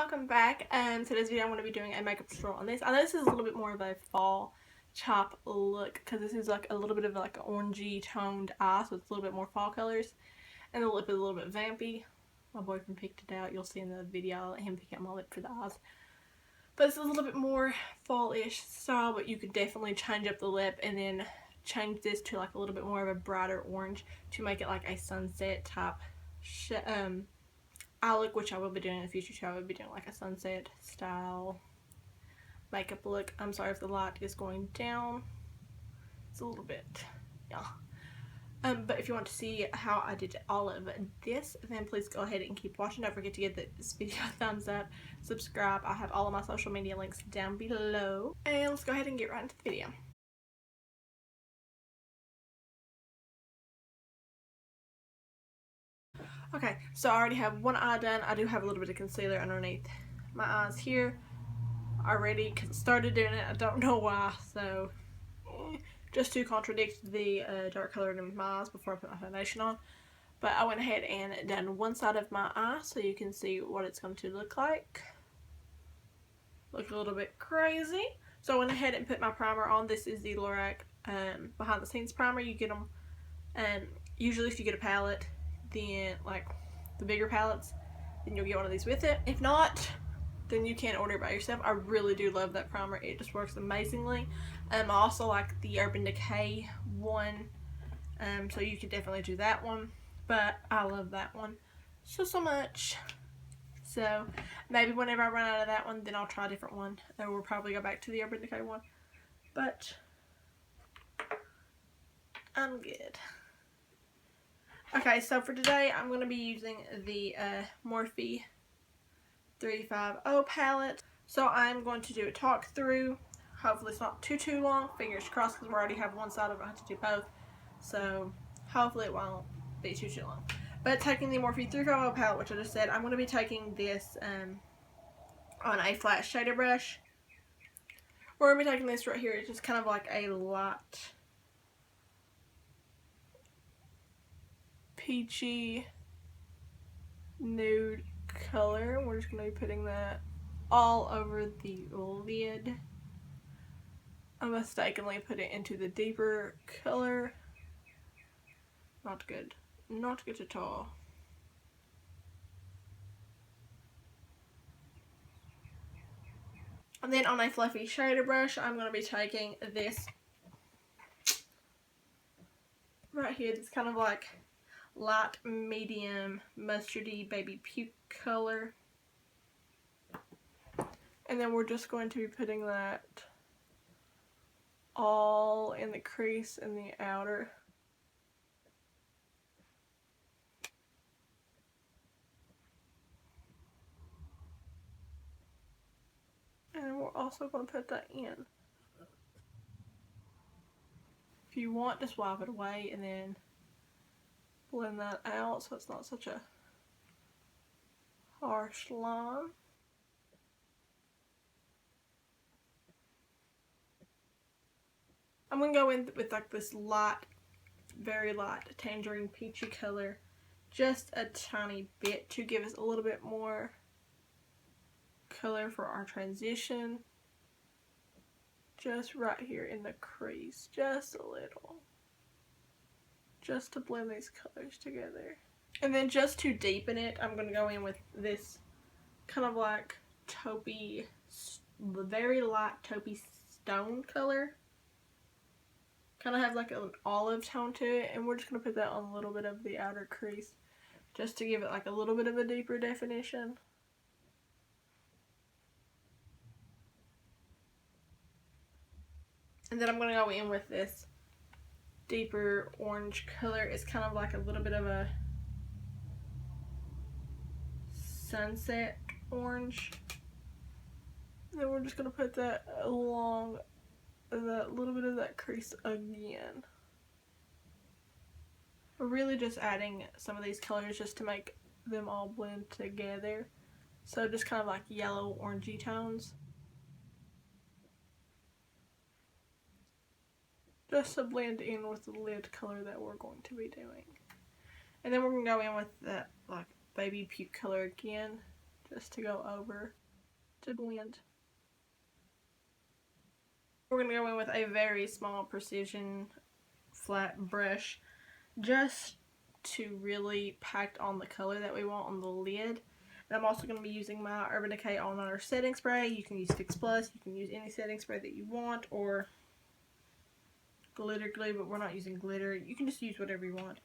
welcome back. Today's video I'm going to be doing a makeup tutorial on this. I know this is a little bit more of a fall chop look because this is like a little bit of like an orangey toned eye, so it's a little bit more fall colors, and the lip is a little bit vampy. My boyfriend picked it out. You'll see in the video. I'll let him pick out my lip for the eyes. But it's a little bit more fall-ish style, but you could definitely change up the lip and then change this to like a little bit more of a brighter orange to make it like a sunset type eye look, which I will be doing in the future too. I will be doing like a sunset style makeup look. I'm sorry if the light is going down. It's a little bit, yeah. But if you want to see how I did all of this, then please go ahead and keep watching. Don't forget to give this video a thumbs up, subscribe. I have all of my social media links down below. And let's go ahead and get right into the video. Okay, so I already have one eye done. I do have a little bit of concealer underneath my eyes here already because I started doing it. I don't know why, so just to contradict the dark color in my eyes before I put my foundation on. But I went ahead and done one side of my eye so you can see what it's going to look like. Look a little bit crazy. So I went ahead and put my primer on. This is the Lorac behind the scenes primer. You get them usually if you get a palette, then like the bigger palettes, then you'll get one of these with it. If not, then you can order it by yourself. I really do love that primer. It just works amazingly. I also like the Urban Decay one, so you could definitely do that one, but I love that one so much. So maybe whenever I run out of that one, then I'll try a different one, or we'll probably go back to the Urban Decay one, but I'm good. Okay, so for today, I'm going to be using the Morphe 35O palette. So I'm going to do a talk through. Hopefully it's not too long. Fingers crossed because we already have one side of it. I have to do both. So hopefully it won't be too long. But taking the Morphe 35O palette, which I just said, I'm going to be taking this on a flat shader brush. We're going to be taking this right here. It's just kind of like a light peachy nude color. We're just going to be putting that all over the lid. I mistakenly put it into the deeper color. Not good. Not good at all. And then on a fluffy shader brush, I'm going to be taking this right here. It's kind of like light medium mustardy baby puke color. And then we're just going to be putting that all in the crease in the outer. And we're also going to put that in. If you want, just wipe it away and then blend that out so it's not such a harsh line. I'm going to go in with like this light, very light tangerine peachy color, just a tiny bit to give us a little bit more color for our transition. Just right here in the crease, just a little. Just to blend these colors together. And then just to deepen it, I'm going to go in with this kind of like taupey, very light taupey stone color. Kind of have like an olive tone to it, and we're just going to put that on a little bit of the outer crease just to give it like a little bit of a deeper definition. And then I'm going to go in with this deeper orange color. It's kind of like a little bit of a sunset orange. And then we're just going to put that along that little bit of that crease again. We're really just adding some of these colors just to make them all blend together. So just kind of like yellow orangey tones. Just to blend in with the lid color that we're going to be doing. And then we're going to go in with that like baby puke color again, just to go over to blend. We're going to go in with a very small precision flat brush just to really pack on the color that we want on the lid. And I'm also going to be using my Urban Decay All-Nighter setting spray. You can use Fix Plus, you can use any setting spray that you want, or glitter glue, but we're not using glitter. You can just use whatever you want.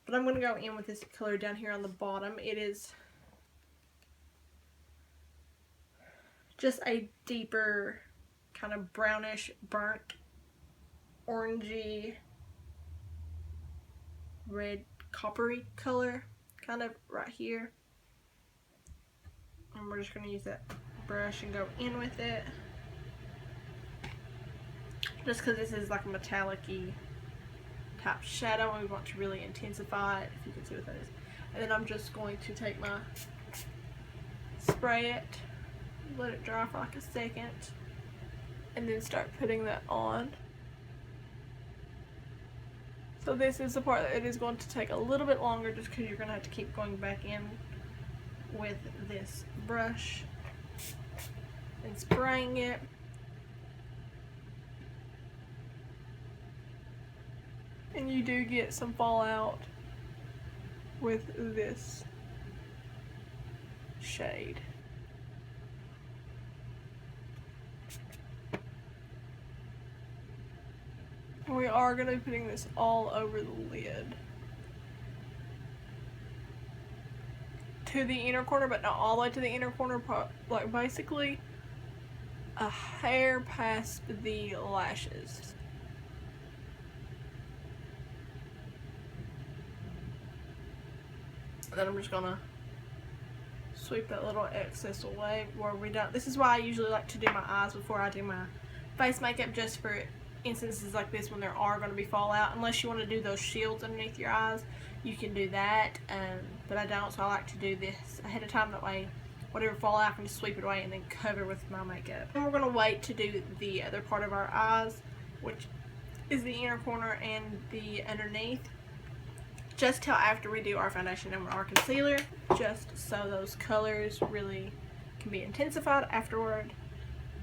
But I'm going to go in with this color down here on the bottom. It is just a deeper kind of brownish, burnt, orangey, red, coppery color, kind of right here. And we're just going to use that brush and go in with it. Just because this is like a metallic-y type shadow and we want to really intensify it, if you can see what that is. And then I'm just going to take my, spray it, let it dry for like a second, and then start putting that on. So this is the part that it is going to take a little bit longer just because you're going to have to keep going back in with this brush and spraying it. And you do get some fallout with this shade. We are going to be putting this all over the lid. To the inner corner, but not all the way to the inner corner, like basically a hair past the lashes. Then I'm just gonna sweep that little excess away where we don't. This is why I usually like to do my eyes before I do my face makeup, just for instances like this when there are going to be fallout. Unless you want to do those shields underneath your eyes, you can do that, but I don't, so I like to do this ahead of time. That way whatever fallout I can just sweep it away and then cover with my makeup. And we're going to wait to do the other part of our eyes, which is the inner corner and the underneath, just till after we do our foundation and our concealer, just so those colors really can be intensified afterward.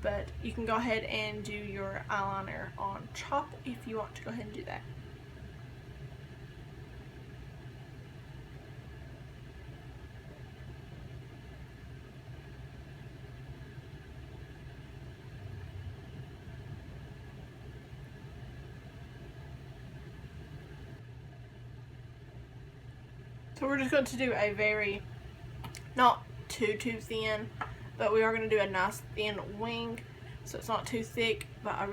But you can go ahead and do your eyeliner on top if you want to go ahead and do that. So we're just going to do a very, not too thin, but we are going to do a nice thin wing, so it's not too thick. But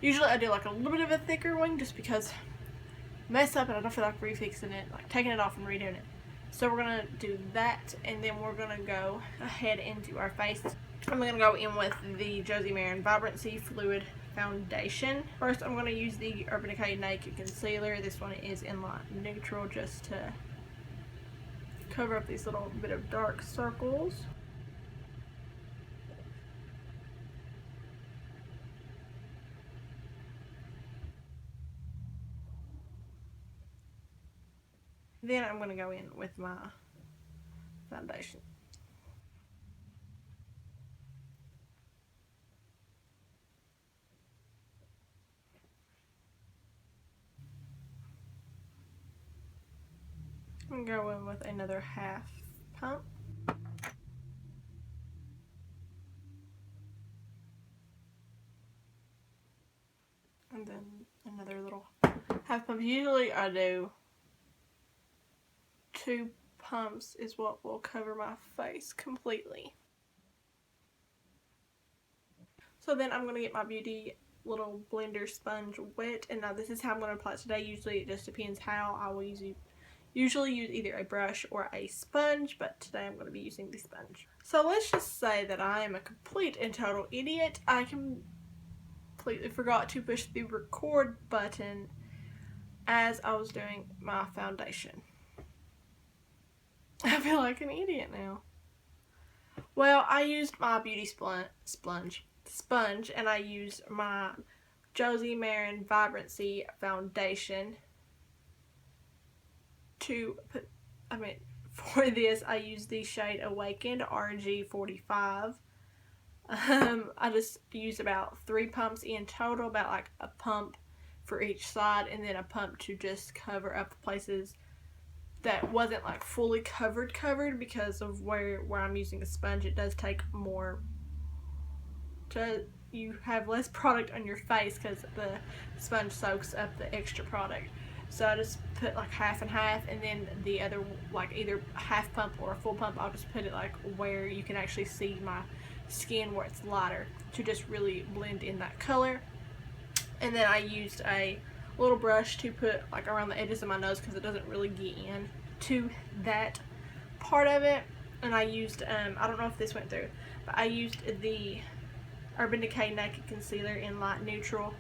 usually I do like a little bit of a thicker wing just because I mess up and I don't feel like refixing it, like taking it off and redoing it. So we're going to do that, and then we're going to go ahead and do our face. I'm going to go in with the Josie Maran Vibrancy Fluid Foundation. First, I'm going to use the Urban Decay Naked Concealer. This one is in light neutral, just to cover up these little bit of dark circles. Then I'm going to go in with my foundation. I'm going to go in with another half pump. And then another little half pump. Usually I do 2 pumps is what will cover my face completely. So then I'm going to get my beauty little blender sponge wet, and now this is how I'm going to apply it today. Usually it just depends how I will usually use either a brush or a sponge, but today I'm going to be using the sponge. So let's just say that I am a complete and total idiot. I completely forgot to push the record button as I was doing my foundation. I feel like an idiot now. Well, I used my beauty sponge, and I used my Josie Maran Vibrancy foundation to put, For this, I use the shade Awakened RG45. I just used about 3 pumps in total, about like a pump for each side, and then a pump to just cover up the places that wasn't like fully covered because of where I'm using a sponge. It does take more you have less product on your face because the sponge soaks up the extra product. So I just put like half and half, and then the other, like either a half pump or a full pump, I'll just put it like where you can actually see my skin where it's lighter to just really blend in that color. And then I used a little brush to put like around the edges of my nose because it doesn't really get in to that part of it. And I used, I don't know if this went through, but I used the Urban Decay Naked Concealer in Light Neutral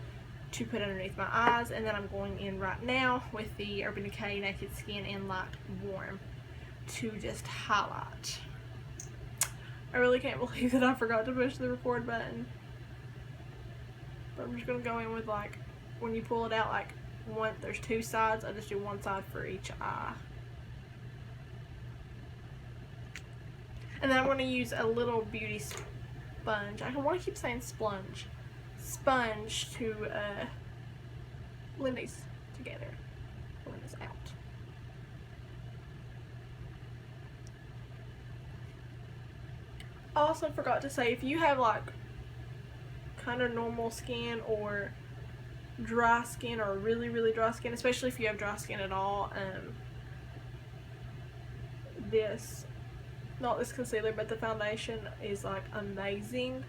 to put underneath my eyes, and then I'm going in right now with the Urban Decay Naked Skin in Light Warm to just highlight. I really can't believe that I forgot to push the record button. But I'm just going to go in with, like, when you pull it out, like, there's 2 sides, I just do 1 side for each eye. And then I'm going to use a little beauty sponge. I want to keep saying sponge to blend these together, blend this out. I also forgot to say, if you have like kind of normal skin or dry skin or really dry skin, especially if you have dry skin at all, not this concealer, but the foundation is like amazing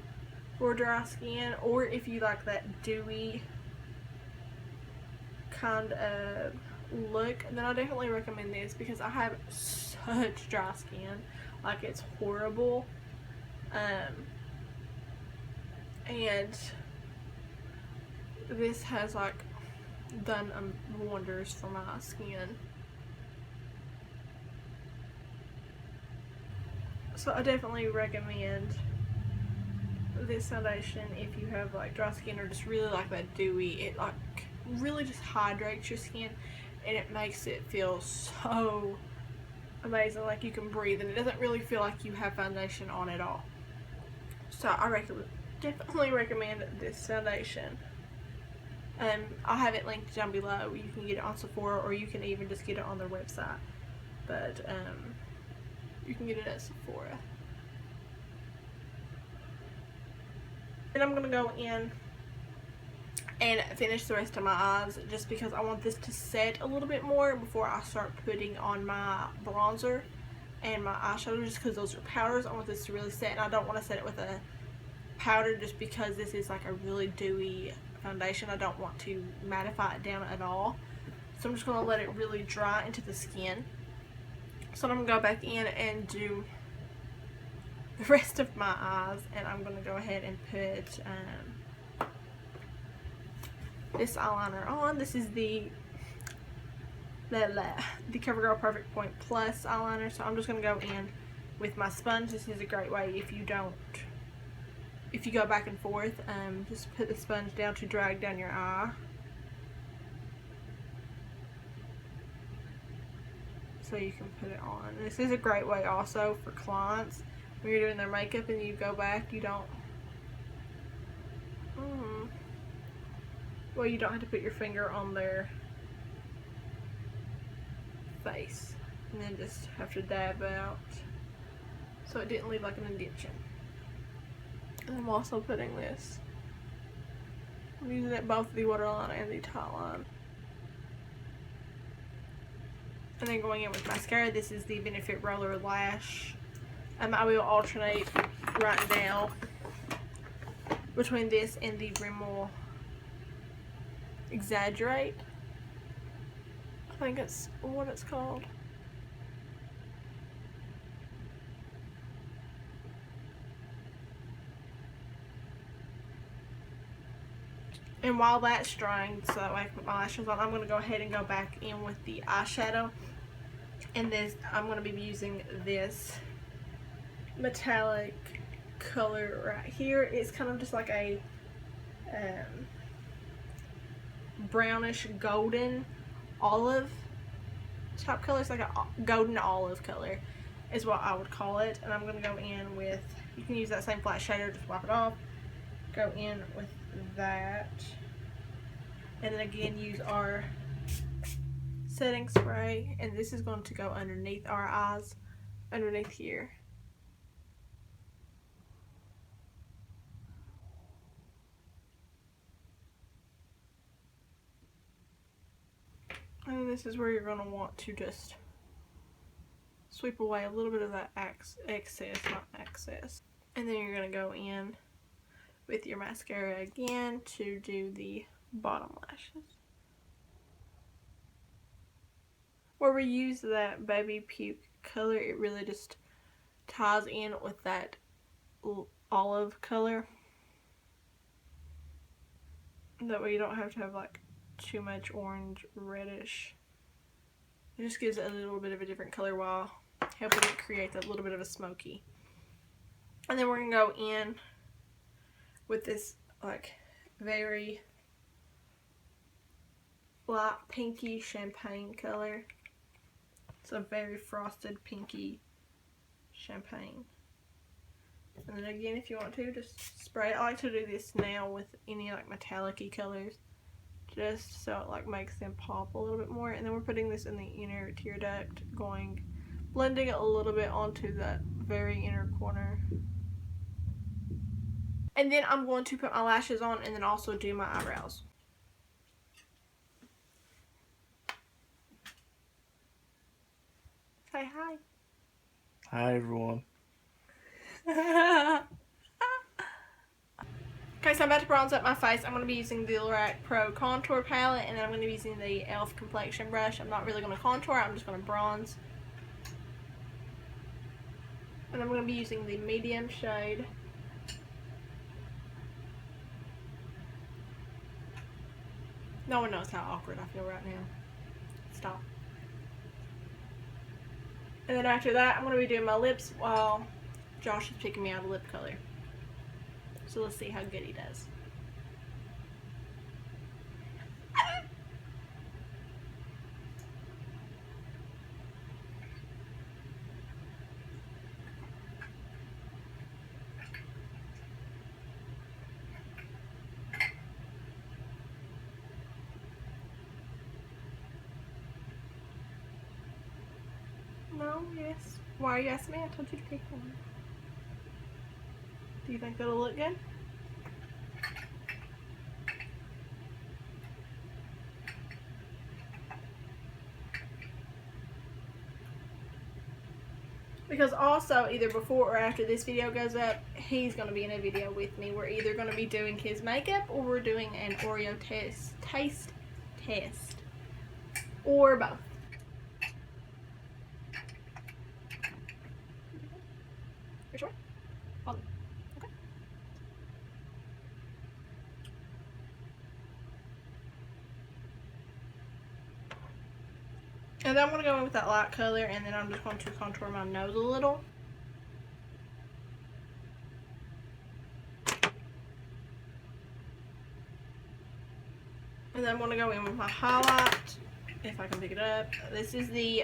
for dry skin. Or if you like that dewy kind of look, then I definitely recommend this because I have such dry skin, like it's horrible. And this has like done wonders for my skin. So I definitely recommend this foundation if you have like dry skin or just really like that dewy. It like really just hydrates your skin and it makes it feel so amazing, like you can breathe, and it doesn't really feel like you have foundation on at all. So I definitely recommend this foundation. I'll have it linked down below. You can get it on Sephora, or you can even just get it on their website. But you can get it at Sephora. And I'm going to go in and finish the rest of my eyes just because I want this to set a little bit more before I start putting on my bronzer and my eyeshadow, just because those are powders. I want this to really set, and I don't want to set it with a powder just because this is like a really dewy foundation. I don't want to mattify it down at all. So I'm just going to let it really dry into the skin. So I'm going to go back in and do the rest of my eyes, and I'm going to go ahead and put this eyeliner on. This is the Covergirl Perfect Point Plus eyeliner. So I'm just going to go in with my sponge. This is a great way if you go back and forth, just put the sponge down to drag down your eye. So you can put it on. This is a great way also for clients when you're doing their makeup and you go back, you don't well, you don't have to put your finger on their face and then just have to dab out so it didn't leave like an indentation. And I'm also putting this, I'm using it both the waterline and the top line. And then going in with mascara, this is the Benefit Roller Lash. I will alternate right now between this and the Rimmel Exaggerate. I think it's what it's called. And while that's drying, so I put my lashes on, I'm going to go ahead and go back in with the eyeshadow. And this, I'm going to be using this metallic color right here. It's kind of just like a brownish golden olive top color. It's like a golden olive color is what I would call it. And I'm going to go in with, you can use that same flat shader, just wipe it off. Go in with that. And then again use our setting spray. And this is going to go underneath our eyes, underneath here. And this is where you're going to want to just sweep away a little bit of that excess, not excess. And then you're going to go in with your mascara again to do the bottom lashes. Where we use that baby puke color, it really just ties in with that olive color. That way you don't have to have like too much orange reddish. It just gives it a little bit of a different color while helping it create that little bit of a smoky. And then we're going to go in with this like very light pinky champagne color. It's a very frosted pinky champagne. And then again, if you want to, just spray it. I like to do this now with any like metallic-y colors, just so it like makes them pop a little bit more. And then we're putting this in the inner tear duct, blending it a little bit onto that very inner corner. And then I'm going to put my lashes on and then also do my eyebrows. Say hi. Hi everyone. Okay, so I'm about to bronze up my face. I'm going to be using the Lorac Pro Contour Palette, and then I'm going to be using the e.l.f. Complexion Brush. I'm not really going to contour, I'm just going to bronze. And I'm going to be using the medium shade. No one knows how awkward I feel right now. Stop. And then after that, I'm going to be doing my lips while Josh is picking me out a lip color. So let's see how good he does. No, yes. Why are you asking me? I told you to pick one. Do you think that'll look good? Because also, either before or after this video goes up, he's going to be in a video with me. We're either going to be doing his makeup or we're doing an Oreo taste test. Or both. You sure? Okay. And then I'm going to go in with that light color, and then I'm just going to contour my nose a little. And then I'm going to go in with my highlight, if I can pick it up. This is the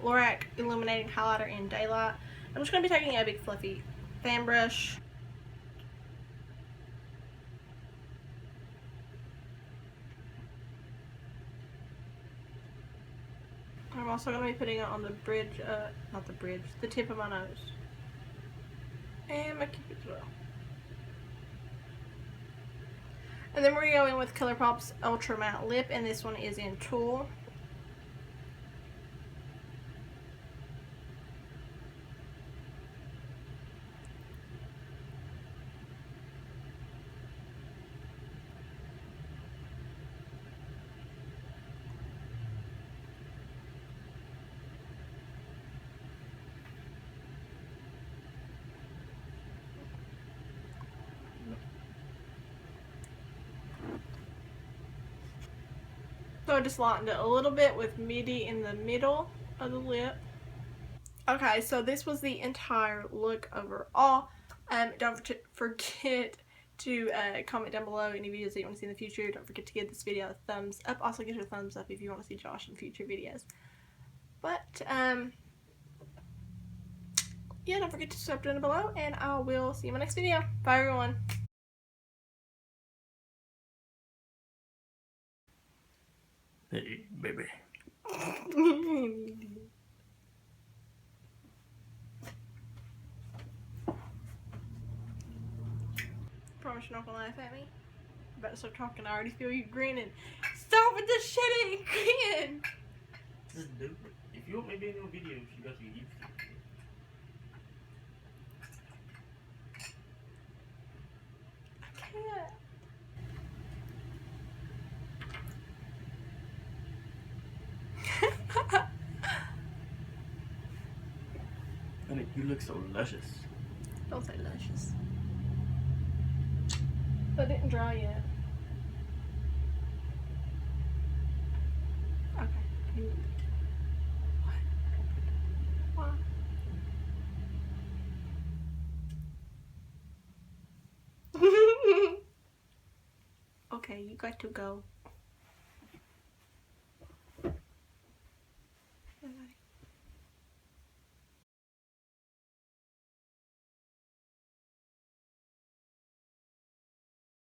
Lorac Illuminating Highlighter in Daylight. I'm just going to be taking a big fluffy fan brush. I'm also going to be putting it on the bridge, not the bridge, the tip of my nose. And my cupid as well. And then we're going to go in with Colourpop's Ultra Matte Lip, and this one is in Toole. So I just lightened it a little bit with midi in the middle of the lip. Okay, so this was the entire look overall. Don't forget to comment down below any videos that you want to see in the future. Don't forget to give this video a thumbs up. Also give it a thumbs up if you want to see Josh in future videos. But yeah, don't forget to subscribe down below, and I will see you in my next video. Bye, everyone. Hey, baby. Promise you're not gonna laugh at me. I'm about to start talking. I already feel you grinning. Stop with this shit and grin. Just do it. If you want me to be in your videos, you got to get used to it. I can't. Honey, you look so luscious. Don't say luscious. That didn't dry yet. Okay. What? Why? Okay, you got to go.